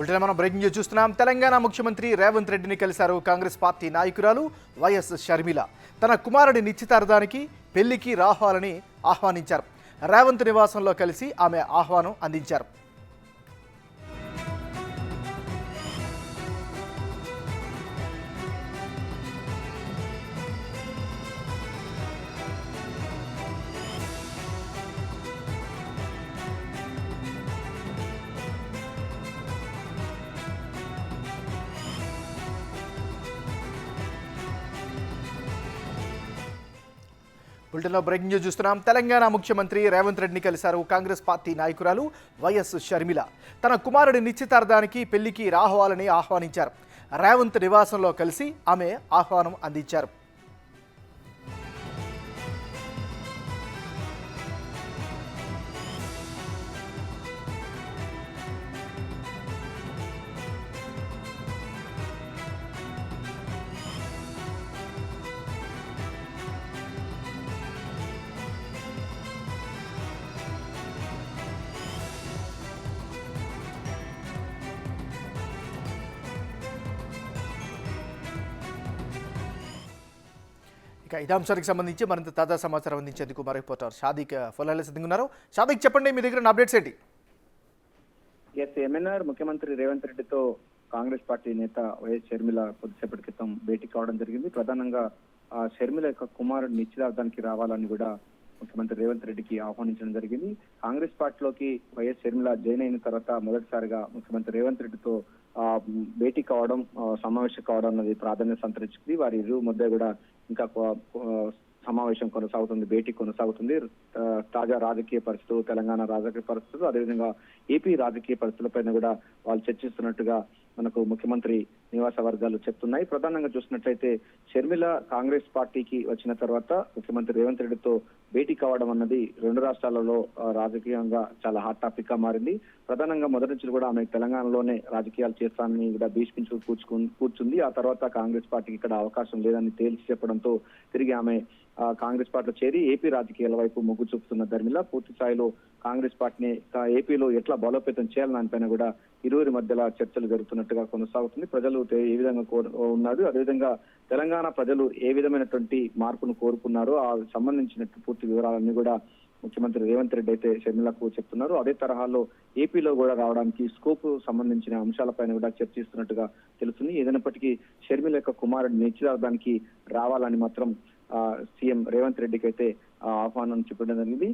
Bulletin మనం breaking news చూస్తున్నాం. తెలంగాణ ముఖ్యమంత్రి రేవంత్ రెడ్డిని కలిశారు కాంగ్రెస్ పార్టీ నాయకురాలు వైఎస్ షర్మిల. తన కుమారుడి నిశ్చితార్థానికి పెళ్లికి రావాలని ఆహ్వానించారు. రేవంత్ నివాసంలో కలిసి ఆమె ఆహ్వానం అందించారు. బులెటిన్లో బ్రేకింగ్ న్యూస్ చూస్తున్నాం. తెలంగాణ ముఖ్యమంత్రి రేవంత్ రెడ్డిని కలిశారు కాంగ్రెస్ పార్టీ నాయకురాలు వైఎస్ షర్మిల. తన కుమారుడి నిశ్చితార్థానికి పెళ్లికి రావాలని ఆహ్వానించారు. రేవంత్ నివాసంలో కలిసి ఆమె ఆహ్వానం అందించారు. ఇదే అంశానికి సంబంధించి మరింత తాజా సమాచారం అందించేందుకు మా రిపోర్టర్ షాదిక్ ఫోన్లో సిద్ధంగా ఉన్నారు. షాదిక్, చెప్పండి, మీ దగ్గర అప్డేట్స్ ఏంటి? ఎంఎన్ఆర్ ముఖ్యమంత్రి రేవంత్ రెడ్డితో కాంగ్రెస్ పార్టీ నేత వైఎస్ షర్మిల కొద్దిసేపటి క్రితం భేటీ కావడం జరిగింది. ప్రధానంగా షర్మిల యొక్క కుమారుడు నిశ్చితార్థానికి రావాలని కూడా ముఖ్యమంత్రి రేవంత్ రెడ్డికి ఆహ్వానించడం జరిగింది. కాంగ్రెస్ పార్టీలోకి వైఎస్ షర్మిల జాయిన్ అయిన తర్వాత మొదటిసారిగా ముఖ్యమంత్రి రేవంత్ రెడ్డితో భేటీ కావడం, సమావేశం కావడం అన్నది ప్రాధాన్యత సంతరించుకుంది. వారి ఇరు మధ్య కూడా ఇంకా సమావేశం కొనసాగుతుంది, భేటీ కొనసాగుతుంది. తాజా రాజకీయ పరిస్థితులు, తెలంగాణ రాజకీయ పరిస్థితులు, అదేవిధంగా ఏపీ రాజకీయ పరిస్థితులపైన కూడా వాళ్ళు చర్చిస్తున్నట్టుగా మనకు ముఖ్యమంత్రి నివాస వర్గాలు చెప్తున్నాయి. ప్రధానంగా చూసినట్లయితే షర్మిల కాంగ్రెస్ పార్టీకి వచ్చిన తర్వాత ముఖ్యమంత్రి రేవంత్ రెడ్డితో భేటీ కావడం అన్నది రెండు రాష్ట్రాలలో రాజకీయంగా చాలా హాట్ టాపిక్ గా మారింది. ప్రధానంగా మొదటి నుంచి కూడా ఆమె తెలంగాణలోనే రాజకీయాలు చేస్తానని కూడా భీష్మించు కూర్చుంది. ఆ తర్వాత కాంగ్రెస్ పార్టీకి ఇక్కడ అవకాశం లేదని తేల్చి చెప్పడంతో తిరిగి ఆమె కాంగ్రెస్ పార్టీలో చేరి ఏపీ రాజకీయాల వైపు మొగ్గు చూపుతున్న ధర్మిల పూర్తి స్థాయిలో కాంగ్రెస్ పార్టీని ఏపీలో ఎట్లా బలోపేతం చేయాలని దానిపైన కూడా ఇరువురి మధ్యలో చర్చలు జరుగుతున్నట్టుగా కొనసాగుతుంది. ప్రజలు ఏ విధంగా ఉన్నారు, అదేవిధంగా తెలంగాణ ప్రజలు ఏ విధమైనటువంటి మార్పును కోరుకున్నారో ఆ సంబంధించిన పూర్తి వివరాలన్నీ కూడా ముఖ్యమంత్రి రేవంత్ రెడ్డి అయితే షర్మిలకు చెప్తున్నారు. అదే తరహాలో ఏపీలో కూడా రావడానికి స్కోప్ సంబంధించిన అంశాలపైన కూడా చర్చిస్తున్నట్టుగా తెలుస్తుంది. ఏదైనప్పటికీ షర్మిల యొక్క కుమారుడి నిశ్చితార్థానికి రావాలని మాత్రం సీఎం రేవంత్ రెడ్డికి అయితే ఆహ్వానం చెప్పడం జరిగింది.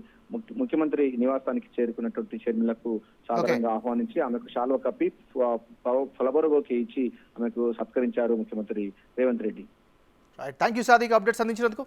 ముఖ్యమంత్రి నివాసానికి చేరుకున్నటువంటి షర్మిలకు సాధారణంగా ఆహ్వానించి ఆమెకు శాలువ కప్పి ఫలబొరగోకి ఇచ్చి ఆమెకు సత్కరించారు ముఖ్యమంత్రి Revanth Reddy. Thank you Sadiq, updates అందించినందుకు.